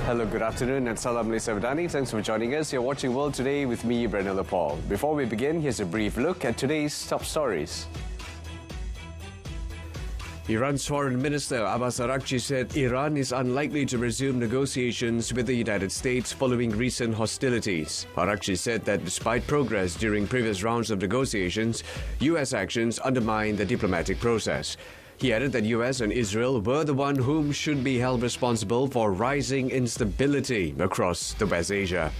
Hello, good afternoon, and Salam Malaysia Verdani. Thanks for joining us. You're watching World Today with me, Brendan Paul. Before we begin, here's a brief look at today's top stories. Iran's Foreign Minister Abbas Araghchi said Iran is unlikely to resume negotiations with the United States following recent hostilities. Araghchi said that despite progress during previous rounds of negotiations, U.S. actions undermine the diplomatic process. He added that US and Israel were the one whom should be held responsible for rising instability across the West Asia.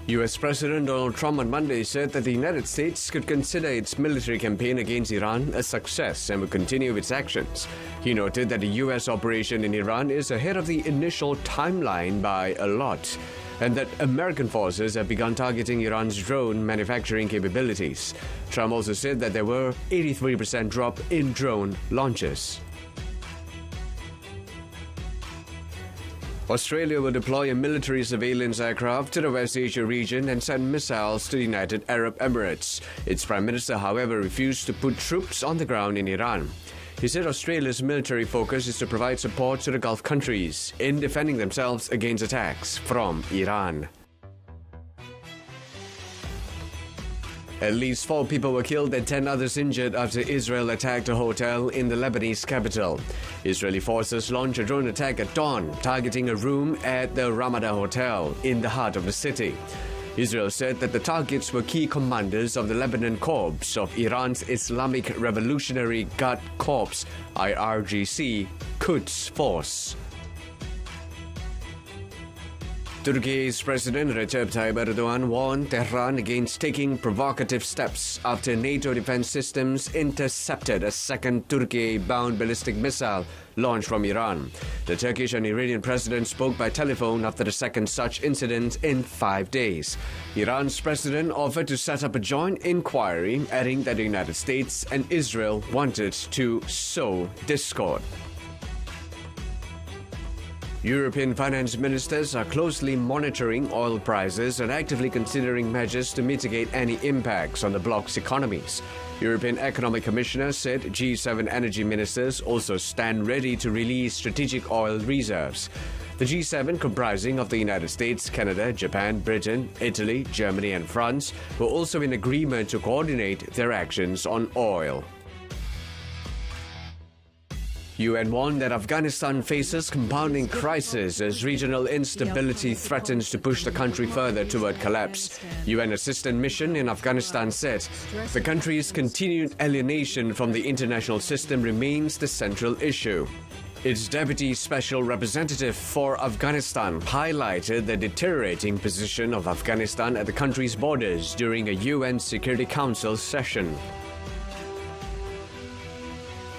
US President Donald Trump on Monday said that the United States could consider its military campaign against Iran a success and will continue its actions. He noted that the US operation in Iran is ahead of the initial timeline by a lot, and that American forces have begun targeting Iran's drone manufacturing capabilities. Trump also said that there were 83% drop in drone launches. Australia will deploy a military surveillance aircraft to the West Asia region and send missiles to the United Arab Emirates. Its Prime Minister, however, refused to put troops on the ground in Iran. He said Australia's military focus is to provide support to the Gulf countries in defending themselves against attacks from Iran. At least 4 people were killed and 10 others injured after Israel attacked a hotel in the Lebanese capital. Israeli forces launched a drone attack at dawn, targeting a room at the Ramada Hotel in the heart of the city. Israel said that the targets were key commanders of the Lebanon Corps of Iran's Islamic Revolutionary Guard Corps, IRGC, Quds Force. Turkey's President Recep Tayyip Erdogan warned Tehran against taking provocative steps after NATO defense systems intercepted a second Turkey-bound ballistic missile launched from Iran. The Turkish and Iranian president spoke by telephone after the second such incident in 5 days. Iran's president offered to set up a joint inquiry, adding that the United States and Israel wanted to sow discord. European finance ministers are closely monitoring oil prices and actively considering measures to mitigate any impacts on the bloc's economies. European Economic Commissioner said G7 energy ministers also stand ready to release strategic oil reserves. The G7, comprising of the United States, Canada, Japan, Britain, Italy, Germany and France, were also in agreement to coordinate their actions on oil. UN warned that Afghanistan faces compounding crisis as regional instability threatens to push the country further toward collapse. UN Assistant Mission in Afghanistan said the country's continued alienation from the international system remains the central issue. Its Deputy Special Representative for Afghanistan highlighted the deteriorating position of Afghanistan at the country's borders during a UN Security Council session.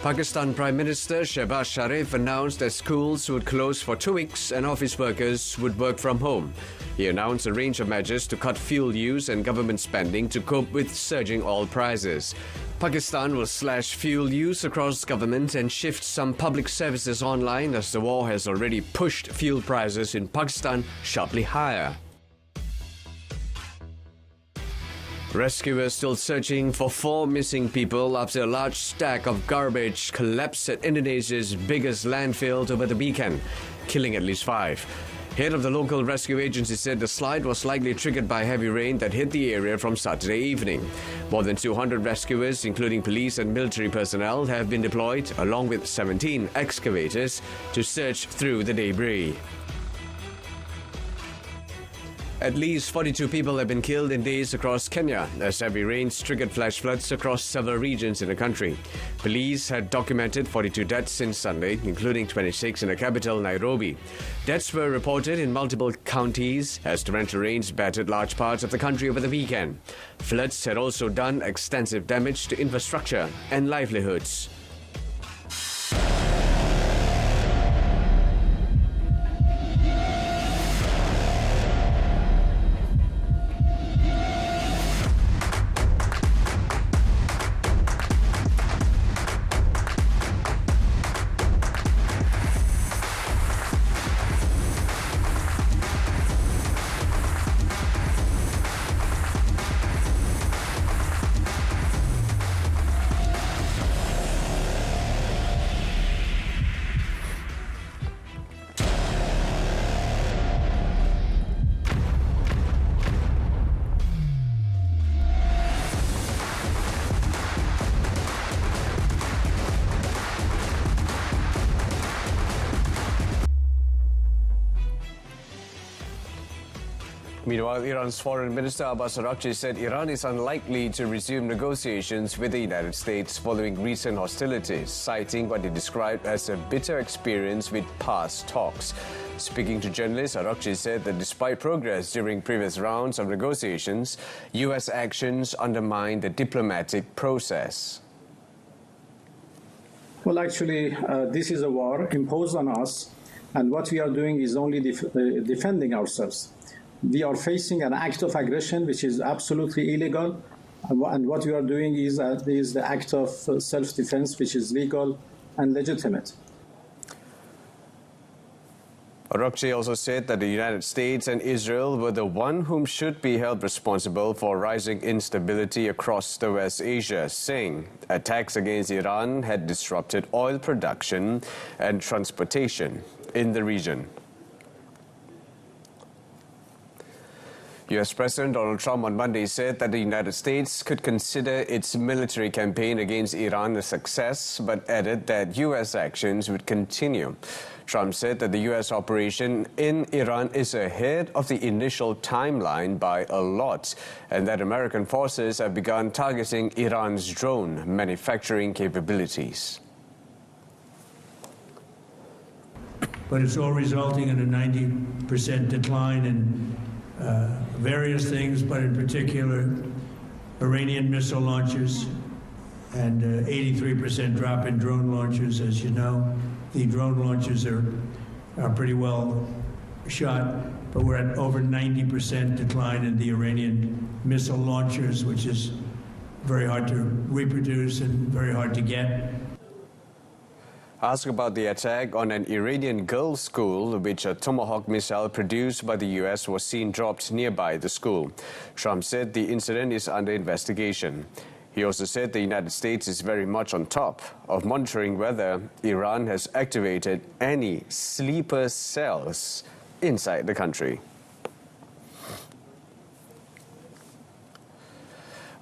Pakistan Prime Minister Shehbaz Sharif announced that schools would close for 2 weeks and office workers would work from home. He announced a range of measures to cut fuel use and government spending to cope with surging oil prices. Pakistan will slash fuel use across government and shift some public services online as the war has already pushed fuel prices in Pakistan sharply higher. Rescuers still searching for 4 missing people after a large stack of garbage collapsed at Indonesia's biggest landfill over the weekend, killing at least 5. Head of the local rescue agency said the slide was likely triggered by heavy rain that hit the area from Saturday evening. More than 200 rescuers, including police and military personnel, have been deployed, along with 17 excavators, to search through the debris. At least 42 people have been killed in days across Kenya as heavy rains triggered flash floods across several regions in the country. Police had documented 42 deaths since Sunday, including 26 in the capital, Nairobi. Deaths were reported in multiple counties as torrential rains battered large parts of the country over the weekend. Floods had also done extensive damage to infrastructure and livelihoods. Meanwhile, Iran's Foreign Minister Abbas Araghchi said Iran is unlikely to resume negotiations with the United States following recent hostilities, citing what he described as a bitter experience with past talks. Speaking to journalists, Araghchi said that despite progress during previous rounds of negotiations, U.S. actions undermine the diplomatic process. Well, actually, this is a war imposed on us, and what we are doing is only defending ourselves. We are facing an act of aggression which is absolutely illegal, and what we are doing is the act of self-defense which is legal and legitimate. Araghchi also said that the United States and Israel were the one whom should be held responsible for rising instability across the West Asia, saying attacks against Iran had disrupted oil production and transportation in the region. U.S. President Donald Trump on Monday said that the United States could consider its military campaign against Iran a success, but added that U.S. actions would continue. Trump said that the U.S. operation in Iran is ahead of the initial timeline by a lot, and that American forces have begun targeting Iran's drone manufacturing capabilities. But it's all resulting in a 90% decline in various things, but in particular Iranian missile launchers and 83% drop in drone launchers. As you know, the drone launchers are pretty well shot, but we're at over 90% decline in the Iranian missile launchers, which is very hard to reproduce and very hard to get. Asked about the attack on an Iranian girls' school, which a Tomahawk missile produced by the U.S. was seen dropped nearby the school, Trump said the incident is under investigation. He also said the United States is very much on top of monitoring whether Iran has activated any sleeper cells inside the country.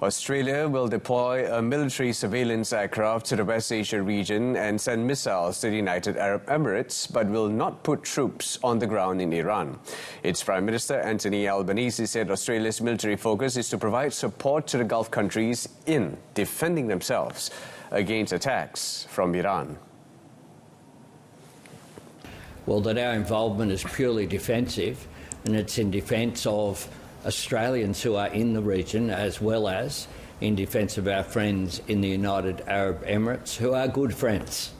Australia will deploy a military surveillance aircraft to the West Asia region and send missiles to the United Arab Emirates, but will not put troops on the ground in Iran. Its Prime Minister Anthony Albanese said Australia's military focus is to provide support to the Gulf countries in defending themselves against attacks from Iran. Well, that our involvement is purely defensive, and it's in defence of Australians who are in the region, as well as in defence of our friends in the United Arab Emirates, who are good friends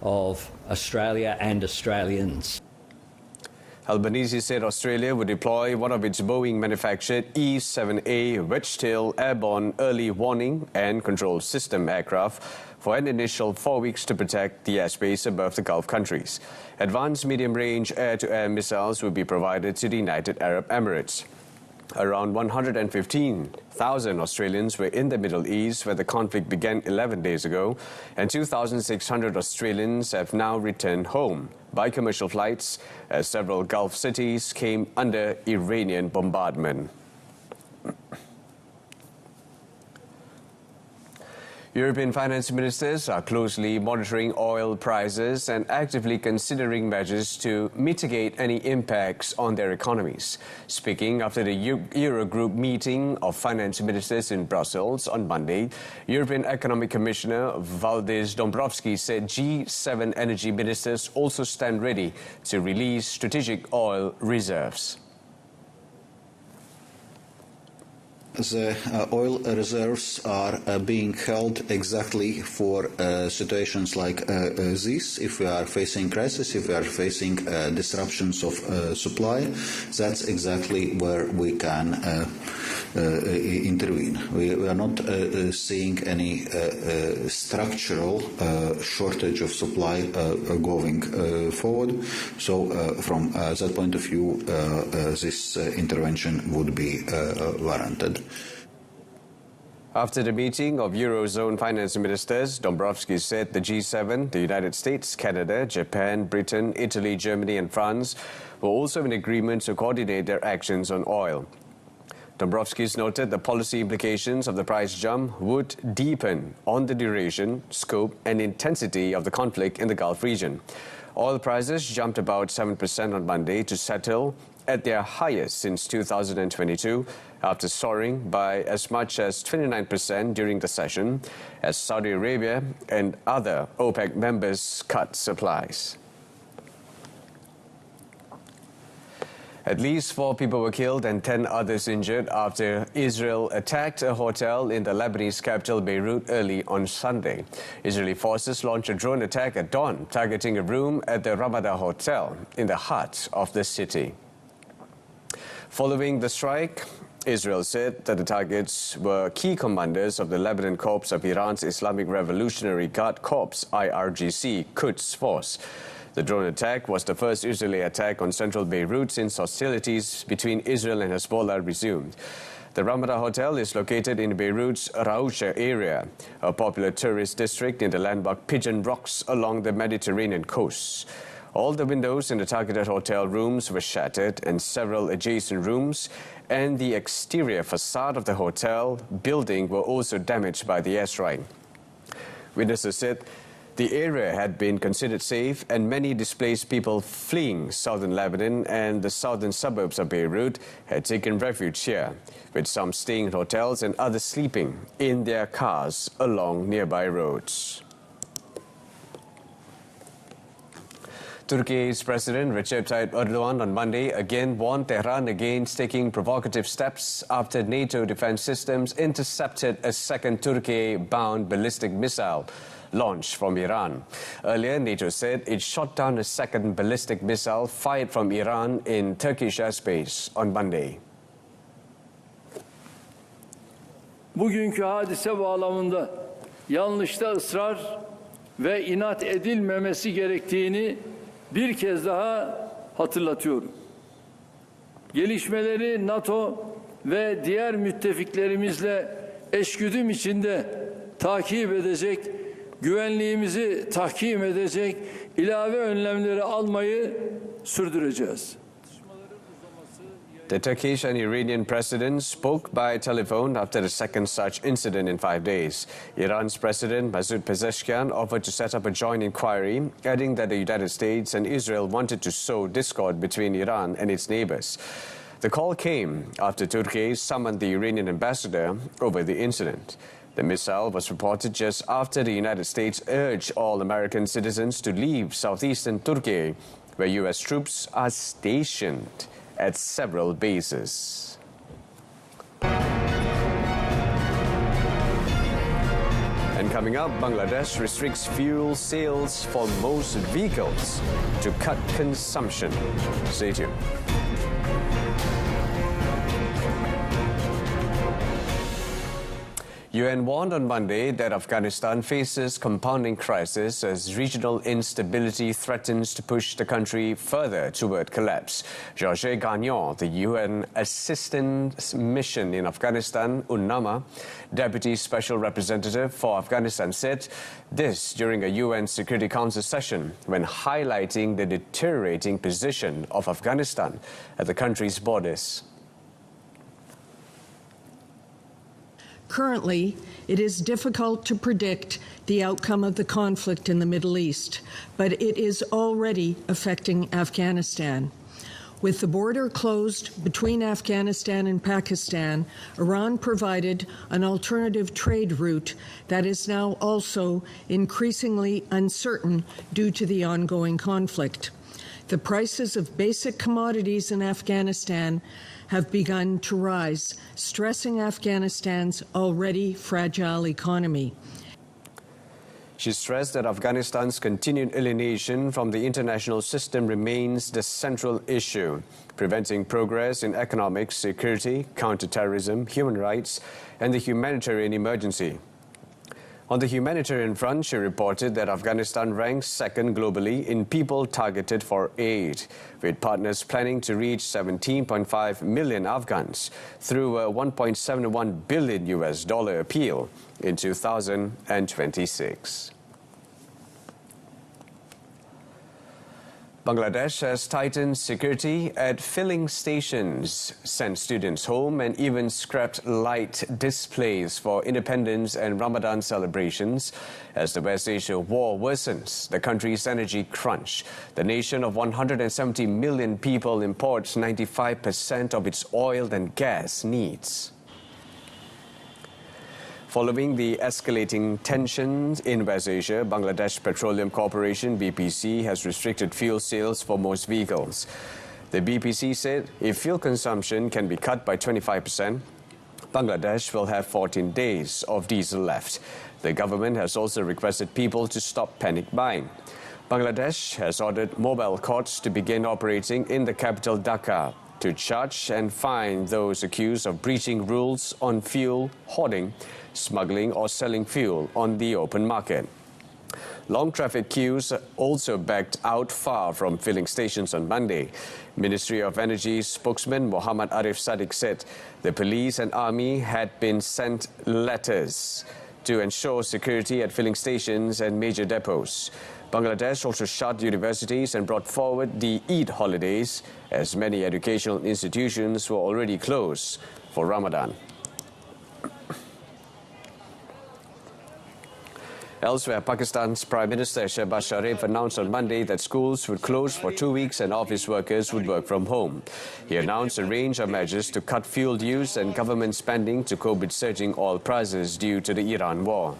of Australia and Australians. Albanese said Australia would deploy one of its Boeing-manufactured E-7A wedge-tail airborne early warning and control system aircraft for an initial 4 weeks to protect the airspace above the Gulf countries. Advanced medium-range air-to-air missiles will be provided to the United Arab Emirates. Around 115,000 Australians were in the Middle East where the conflict began 11 days ago, and 2,600 Australians have now returned home by commercial flights as several Gulf cities came under Iranian bombardment. European finance ministers are closely monitoring oil prices and actively considering measures to mitigate any impacts on their economies. Speaking after the Eurogroup meeting of finance ministers in Brussels on Monday, European Economic Commissioner Valdis Dombrovskis said G7 energy ministers also stand ready to release strategic oil reserves. The oil reserves are being held exactly for situations like this. If we are facing crisis, if we are facing disruptions of supply, that's exactly where we can intervene. We are not seeing any structural shortage of supply going forward. So from that point of view, this intervention would be warranted. After the meeting of Eurozone finance ministers, Dombrovskis said the G7, the United States, Canada, Japan, Britain, Italy, Germany and France were also in agreement to coordinate their actions on oil. Dombrovskis noted the policy implications of the price jump would deepen on the duration, scope and intensity of the conflict in the Gulf region. Oil prices jumped about 7% on Monday to settle at their highest since 2022, after soaring by as much as 29% during the session, as Saudi Arabia and other OPEC members cut supplies. At least 4 people were killed and 10 others injured after Israel attacked a hotel in the Lebanese capital Beirut early on Sunday. Israeli forces launched a drone attack at dawn, targeting a room at the Ramada Hotel in the heart of the city. Following the strike, Israel said that the targets were key commanders of the Lebanon Corps of Iran's Islamic Revolutionary Guard Corps, IRGC, Quds Force. The drone attack was the first Israeli attack on central Beirut since hostilities between Israel and Hezbollah resumed. The Ramada Hotel is located in Beirut's Raoucha area, a popular tourist district in the landmark Pigeon Rocks along the Mediterranean coast. All the windows in the targeted hotel rooms were shattered, and several adjacent rooms and the exterior facade of the hotel building were also damaged by the airstrike. Witnesses said the area had been considered safe, and many displaced people fleeing southern Lebanon and the southern suburbs of Beirut had taken refuge here, with some staying in hotels and others sleeping in their cars along nearby roads. Turkey's President Recep Tayyip Erdogan on Monday again warned Tehran against taking provocative steps after NATO defense systems intercepted a second Turkey-bound ballistic missile launched from Iran. Earlier, NATO said it shot down a second ballistic missile fired from Iran in Turkish airspace on Monday. Bugünkü hadise bağlamında yanlışta ısrar ve inat edilmemesi gerektiğini bir kez daha hatırlatıyorum. Gelişmeleri NATO ve diğer müttefiklerimizle eşgüdüm içinde takip edecek, güvenliğimizi tahkim edecek ilave önlemleri almayı sürdüreceğiz. The Turkish and Iranian presidents spoke by telephone after the second such incident in 5 days. Iran's President Masoud Pezeshkian offered to set up a joint inquiry, adding that the United States and Israel wanted to sow discord between Iran and its neighbors. The call came after Turkey summoned the Iranian ambassador over the incident. The missile was reported just after the United States urged all American citizens to leave southeastern Turkey, where U.S. troops are stationed at several bases. And coming up, Bangladesh restricts fuel sales for most vehicles to cut consumption. Stay tuned. UN warned on Monday that Afghanistan faces compounding crisis as regional instability threatens to push the country further toward collapse. Georges Gagnon, the UN Assistance Mission in Afghanistan, UNAMA, Deputy Special Representative for Afghanistan, said this during a UN Security Council session when highlighting the deteriorating position of Afghanistan at the country's borders. Currently, it is difficult to predict the outcome of the conflict in the Middle East, but it is already affecting Afghanistan. With the border closed between Afghanistan and Pakistan, Iran provided an alternative trade route that is now also increasingly uncertain due to the ongoing conflict. The prices of basic commodities in Afghanistan have begun to rise, stressing Afghanistan's already fragile economy. She stressed that Afghanistan's continued alienation from the international system remains the central issue, preventing progress in economic security, counterterrorism, human rights, and the humanitarian emergency. On the humanitarian front, she reported that Afghanistan ranks second globally in people targeted for aid, with partners planning to reach 17.5 million Afghans through a $1.71 billion appeal in 2026. Bangladesh has tightened security at filling stations, sent students home and even scrapped light displays for independence and Ramadan celebrations as the West Asia war worsens the country's energy crunch. The nation of 170 million people imports 95% of its oil and gas needs. Following the escalating tensions in West Asia, Bangladesh Petroleum Corporation (BPC) has restricted fuel sales for most vehicles. The BPC said if fuel consumption can be cut by 25%, Bangladesh will have 14 days of diesel left. The government has also requested people to stop panic buying. Bangladesh has ordered mobile courts to begin operating in the capital Dhaka to charge and fine those accused of breaching rules on fuel hoarding, smuggling or selling fuel on the open market. Long traffic queues also backed out far from filling stations on Monday. Ministry of Energy spokesman Muhammad Arif Sadiq said the police and army had been sent letters to ensure security at filling stations and major depots. Bangladesh also shut universities and brought forward the Eid holidays as many educational institutions were already closed for Ramadan. Elsewhere, Pakistan's Prime Minister Shehbaz Sharif announced on Monday that schools would close for 2 weeks and office workers would work from home. He announced a range of measures to cut fuel use and government spending to cope with surging oil prices due to the Iran war.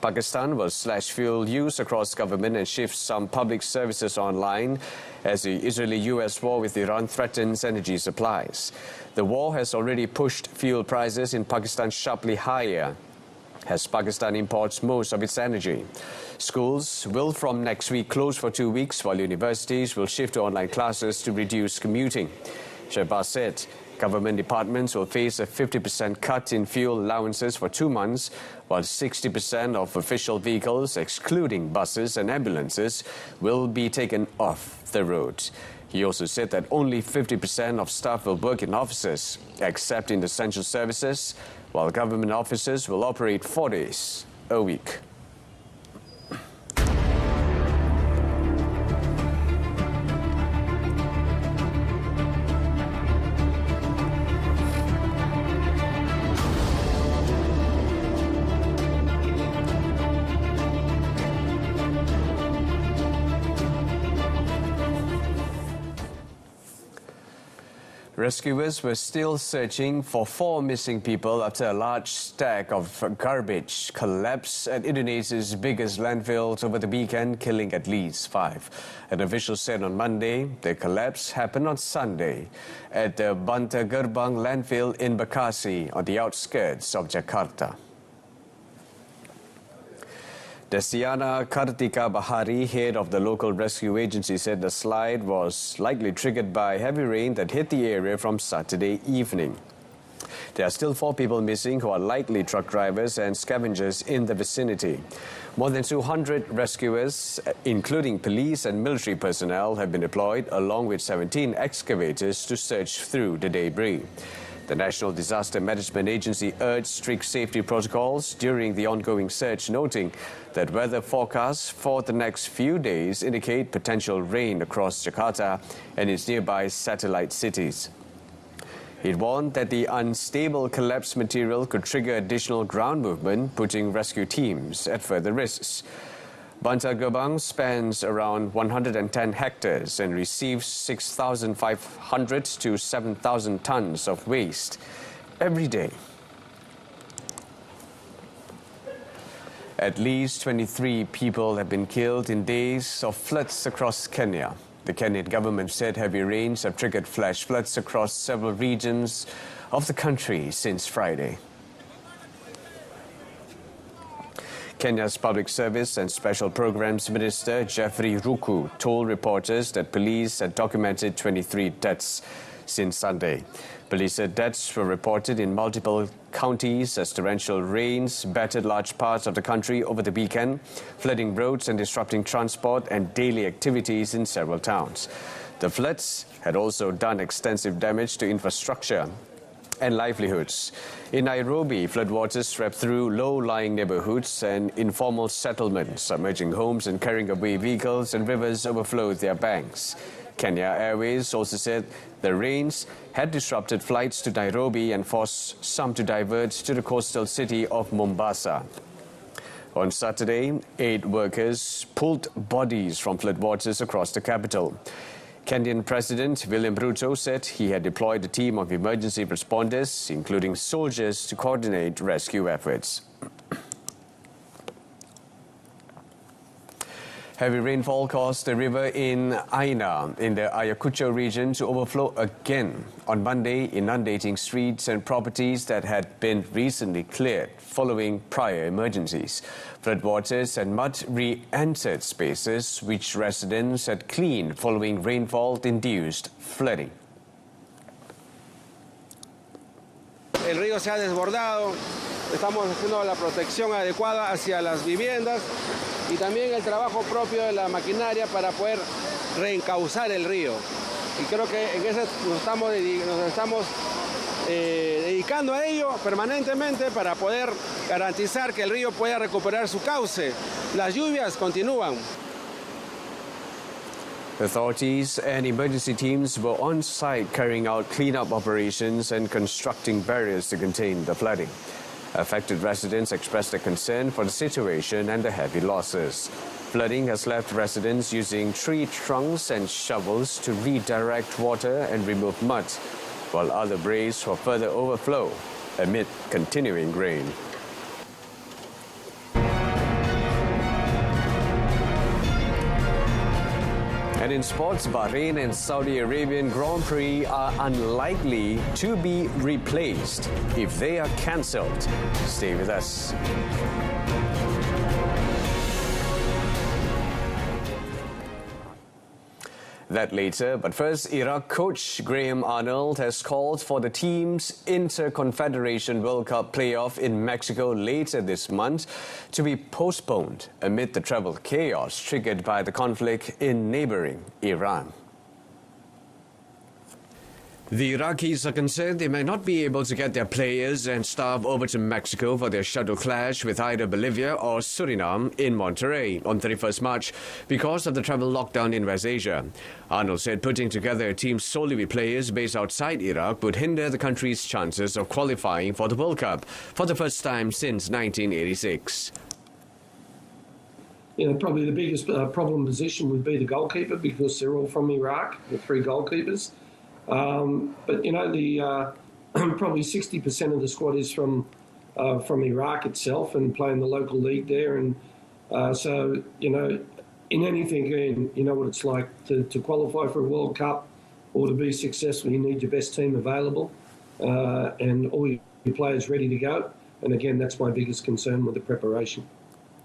Pakistan will slash fuel use across government and shift some public services online as the Israeli-US war with Iran threatens energy supplies. The war has already pushed fuel prices in Pakistan sharply higher as Pakistan imports most of its energy. Schools will from next week close for 2 weeks while universities will shift to online classes to reduce commuting. Shehbaz said government departments will face a 50% cut in fuel allowances for 2 months, while 60% of official vehicles, excluding buses and ambulances, will be taken off the road. He also said that only 50% of staff will work in offices, except in essential services, while government offices will operate 4 days a week. Rescuers were still searching for 4 missing people after a large stack of garbage collapsed at Indonesia's biggest landfill over the weekend, killing at least 5. An official said on Monday the collapse happened on Sunday at the Bantar Gerbang landfill in Bekasi on the outskirts of Jakarta. Desiana Kartika Bahari, head of the local rescue agency, said the slide was likely triggered by heavy rain that hit the area from Saturday evening. There are still 4 people missing who are likely truck drivers and scavengers in the vicinity. More than 200 rescuers, including police and military personnel, have been deployed along with 17 excavators to search through the debris. The National Disaster Management Agency urged strict safety protocols during the ongoing search, noting that weather forecasts for the next few days indicate potential rain across Jakarta and its nearby satellite cities. It warned that the unstable collapsed material could trigger additional ground movement, putting rescue teams at further risks. Bantar Gerbang spans around 110 hectares and receives 6,500 to 7,000 tons of waste every day. At least 23 people have been killed in days of floods across Kenya. The Kenyan government said heavy rains have triggered flash floods across several regions of the country since Friday. Kenya's Public Service and Special Programs Minister Geoffrey Ruku told reporters that police had documented 23 deaths since Sunday. Police said deaths were reported in multiple counties as torrential rains battered large parts of the country over the weekend, flooding roads and disrupting transport and daily activities in several towns. The floods had also done extensive damage to infrastructure and livelihoods. In Nairobi, floodwaters swept through low-lying neighborhoods and informal settlements, submerging homes and carrying away vehicles, and rivers overflowed their banks. Kenya Airways also said the rains had disrupted flights to Nairobi and forced some to divert to the coastal city of Mombasa. On Saturday, 8 workers pulled bodies from floodwaters across the capital. Kenyan President William Ruto said he had deployed a team of emergency responders, including soldiers, to coordinate rescue efforts. Heavy rainfall caused the river in Aina in the Ayacucho region to overflow again on Monday, inundating streets and properties that had been recently cleared following prior emergencies. Floodwaters and mud re-entered spaces which residents had cleaned following rainfall-induced flooding. El río se ha desbordado, estamos haciendo la protección adecuada hacia las viviendas y también el trabajo propio de la maquinaria para poder reencauzar el río. Y creo que en eso nos estamos dedicando a ello permanentemente para poder garantizar que el río pueda recuperar su cauce. Las lluvias continúan. Authorities and emergency teams were on site carrying out cleanup operations and constructing barriers to contain the flooding. Affected residents expressed their concern for the situation and the heavy losses. Flooding has left residents using tree trunks and shovels to redirect water and remove mud, while others brace for further overflow amid continuing rain. And in sports, Bahrain and Saudi Arabian Grand Prix are unlikely to be replaced if they are cancelled. Stay with us. That later, but first, Iraq coach Graham Arnold has called for the team's Interconfederation World Cup playoff in Mexico later this month to be postponed amid the travel chaos triggered by the conflict in neighboring Iran. The Iraqis are concerned they may not be able to get their players and staff over to Mexico for their shuttle clash with either Bolivia or Suriname in Monterrey on 31st March because of the travel lockdown in West Asia. Arnold said putting together a team solely with players based outside Iraq would hinder the country's chances of qualifying for the World Cup for the first time since 1986. Probably the biggest problem position would be the goalkeeper because they're all from Iraq, the 3 goalkeepers. But the probably 60% of the squad is from Iraq itself and playing the local league there, and so in anything, you know what it's like to qualify for a World Cup or to be successful. You need your best team available and all your players ready to go. And again, that's my biggest concern with the preparation.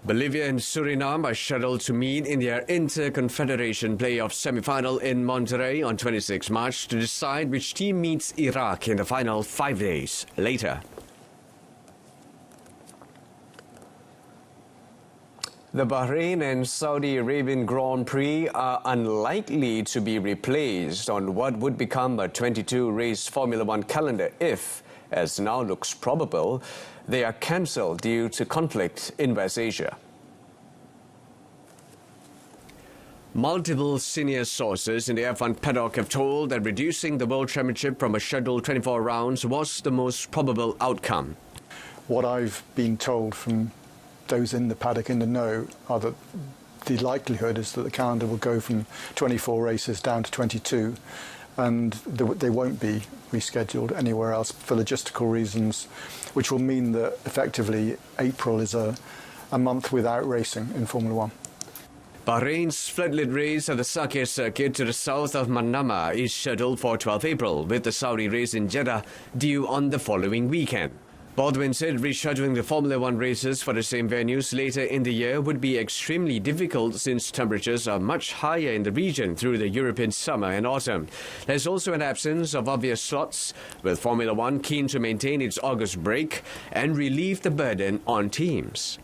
Bolivia and Suriname are scheduled to meet in their Interconfederation playoff semi-final in Monterrey on 26 March to decide which team meets Iraq in the final 5 days later. The Bahrain and Saudi Arabian Grand Prix are unlikely to be replaced on what would become a 22-race Formula One calendar if, as now looks probable, they are cancelled due to conflict in West Asia. Multiple senior sources in the F1 paddock have told that reducing the World Championship from a scheduled 24 rounds was the most probable outcome. What I've been told from those in the paddock in the know are that the likelihood is that the calendar will go from 24 races down to 22, and they won't be rescheduled anywhere else for logistical reasons, which will mean that effectively April is a month without racing in Formula One. Bahrain's floodlit race at the Sakir circuit to the south of Manama is scheduled for 12 April, with the Saudi race in Jeddah due on the following weekend. Baldwin said rescheduling the Formula One races for the same venues later in the year would be extremely difficult since temperatures are much higher in the region through the European summer and autumn. There's also an absence of obvious slots, with Formula One keen to maintain its August break and relieve the burden on teams.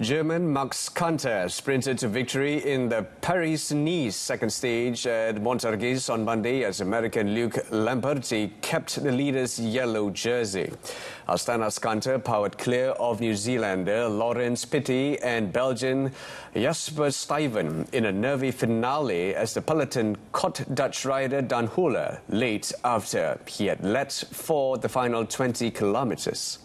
German Max Kanter sprinted to victory in the Paris-Nice second stage at Montargis on Monday as American Luke Lamberti kept the leader's yellow jersey. Astana's Kanter powered clear of New Zealander Laurens Pitty and Belgian Jasper Stuyven in a nervy finale as the peloton caught Dutch rider Dan Huller late after he had led for the final 20 kilometers.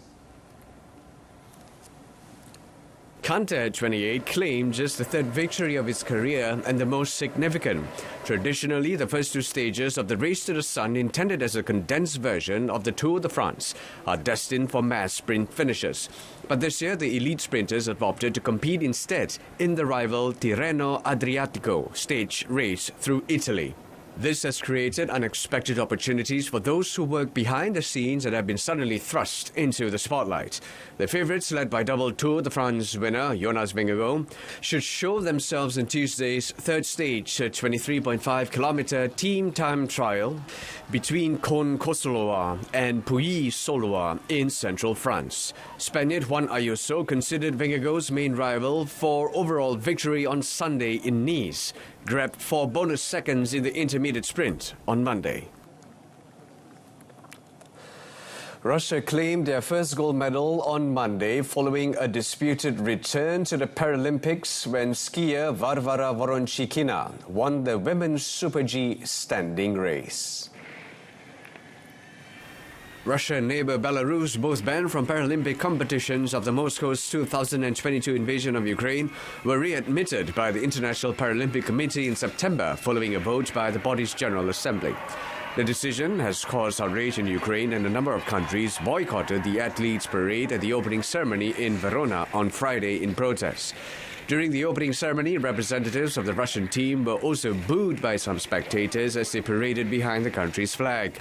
Kanter, 28, claimed just the third victory of his career and the most significant. Traditionally, the first two stages of the Race to the Sun, intended as a condensed version of the Tour de France, are destined for mass sprint finishes. But this year, the elite sprinters have opted to compete instead in the rival Tirreno Adriatico stage race through Italy. This has created unexpected opportunities for those who work behind the scenes and have been suddenly thrust into the spotlight. The favourites, led by double Tour de France winner Jonas Vingegaard, should show themselves in Tuesday's third stage 23.5 kilometre team time trial between Con-Kosoloa and Pouilly-Soloa in central France. Spaniard Juan Ayuso considered Vingegaard's main rival for overall victory on Sunday in Nice, grabbed 4 bonus seconds in the intermediate sprint on Monday. Russia claimed their first gold medal on Monday following a disputed return to the Paralympics when skier Varvara Voronchikina won the women's Super G standing race. Russia and neighbour Belarus, both banned from Paralympic competitions after Moscow's 2022 invasion of Ukraine, were readmitted by the International Paralympic Committee in September following a vote by the body's General Assembly. The decision has caused outrage in Ukraine, and a number of countries boycotted the athletes' parade at the opening ceremony in Verona on Friday in protest. During the opening ceremony, representatives of the Russian team were also booed by some spectators as they paraded behind the country's flag.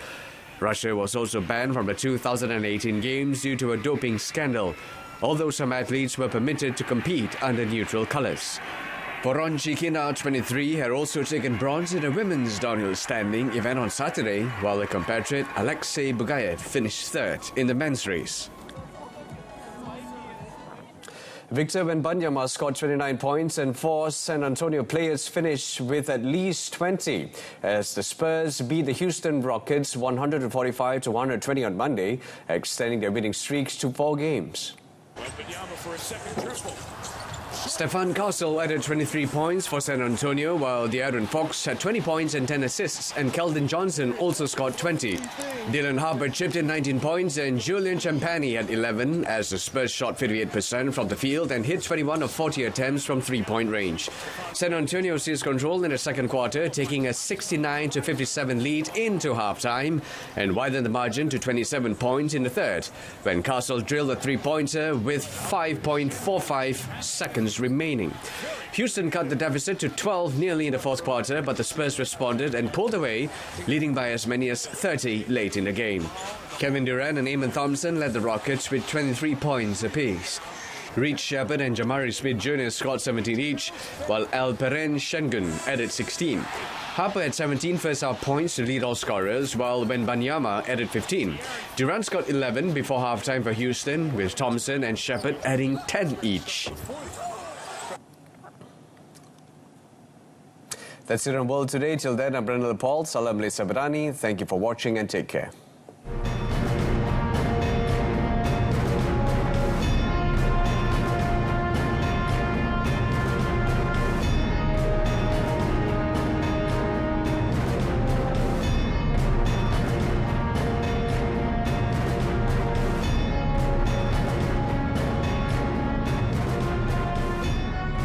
Russia was also banned from the 2018 Games due to a doping scandal, although some athletes were permitted to compete under neutral colours. Voronchikina, 23, had also taken bronze in a women's downhill standing event on Saturday, while her compatriot Alexei Bugayev finished third in the men's race. Victor Wembanyama scored 29 points and 4 San Antonio players finished with at least 20 as the Spurs beat the Houston Rockets 145-120 on Monday, extending their winning streaks to 4 games. Wembanyama for a second triple. Stefan Castle added 23 points for San Antonio, while De'Aaron Fox had 20 points and 10 assists, and Keldon Johnson also scored 20. Dylan Harper chipped in 19 points, and Julian Champagny had 11, as the Spurs shot 58% from the field and hit 21 of 40 attempts from three-point range. San Antonio seized control in the second quarter, taking a 69-57 lead into halftime, and widened the margin to 27 points in the third, when Castle drilled a three-pointer with 5.45 seconds remaining. Houston cut the deficit to 12 nearly in the fourth quarter, but the Spurs responded and pulled away, leading by as many as 30 late in the game. Kevin Durant and Eamon Thompson led the Rockets with 23 points apiece. Reed Shepard and Jamari Smith Jr. scored 17 each, while Alperen Şengün added 16. Harper had 17 first-half points to lead all scorers, while Wembanyama added 15. Durant got 11 before halftime for Houston, with Thompson and Shepard adding 10 each. That's it on World Today. Till then, I'm Brendan Paul. Salam Malaysia Barani. Thank you for watching and take care.